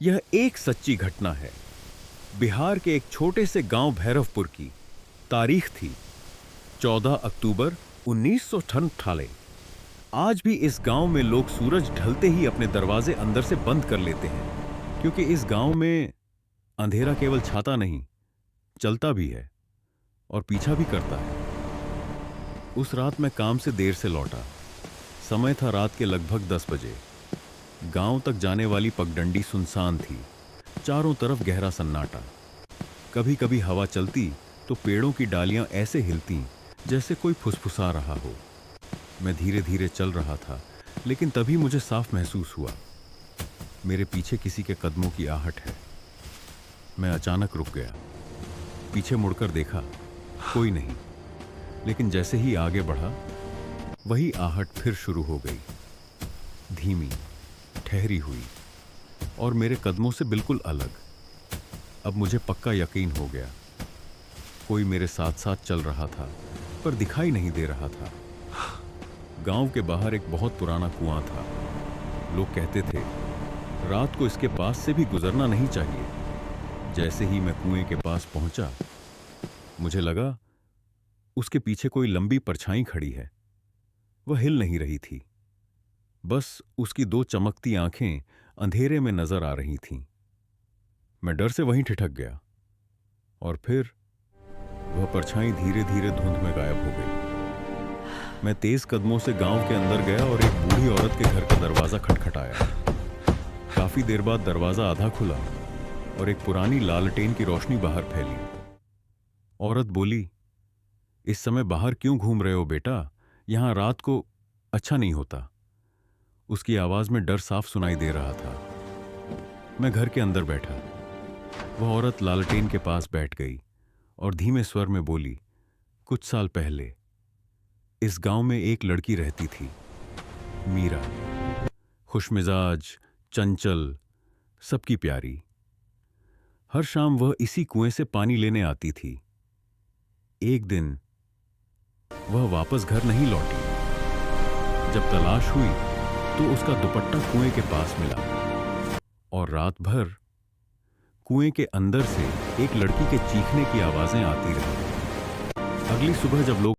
यह एक सच्ची घटना है। बिहार के एक छोटे से गांव भैरवपुर की। तारीख थी 14 अक्टूबर 1998। आज भी इस गांव में लोग सूरज ढलते ही अपने दरवाजे अंदर से बंद कर लेते हैं, क्योंकि इस गांव में अंधेरा केवल छाता नहीं, चलता भी है और पीछा भी करता है। उस रात मैं काम से देर से लौटा। समय था रात के लगभग 10 बजे। गांव तक जाने वाली पगडंडी सुनसान थी। चारों तरफ गहरा सन्नाटा। कभी कभी हवा चलती तो पेड़ों की डालियां ऐसे हिलती जैसे कोई फुसफुसा रहा हो। मैं धीरे धीरे चल रहा था, लेकिन तभी मुझे साफ महसूस हुआ, मेरे पीछे किसी के कदमों की आहट है। मैं अचानक रुक गया। पीछे मुड़कर देखा, कोई नहीं। लेकिन जैसे ही आगे बढ़ा, वही आहट फिर शुरू हो गई। धीमी, ठहरी हुई और मेरे कदमों से बिल्कुल अलग। अब मुझे पक्का यकीन हो गया, कोई मेरे साथ साथ चल रहा था, पर दिखाई नहीं दे रहा था। गांव के बाहर एक बहुत पुराना कुआं था। लोग कहते थे, रात को इसके पास से भी गुजरना नहीं चाहिए। जैसे ही मैं कुएं के पास पहुंचा, मुझे लगा उसके पीछे कोई लंबी परछाई खड़ी है। वह हिल नहीं रही थी, बस उसकी दो चमकती आंखें अंधेरे में नजर आ रही थीं। मैं डर से वहीं ठिठक गया और फिर वह परछाई धीरे धीरे धुंध में गायब हो गई। मैं तेज कदमों से गांव के अंदर गया और एक बूढ़ी औरत के घर का दरवाजा खटखटाया। काफी देर बाद दरवाजा आधा खुला और एक पुरानी लालटेन की रोशनी बाहर फैली। औरत बोली, इस समय बाहर क्यों घूम रहे हो बेटा? यहां रात को अच्छा नहीं होता। उसकी आवाज में डर साफ सुनाई दे रहा था। मैं घर के अंदर बैठा। वह औरत लालटेन के पास बैठ गई और धीमे स्वर में बोली, कुछ साल पहले इस गांव में एक लड़की रहती थी, मीरा। खुशमिजाज, चंचल, सबकी प्यारी। हर शाम वह इसी कुएं से पानी लेने आती थी। एक दिन वह वापस घर नहीं लौटी। जब तलाश हुई तो उसका दुपट्टा कुएं के पास मिला और रात भर कुएं के अंदर से एक लड़की के चीखने की आवाजें आती रहीं। अगली सुबह जब लोग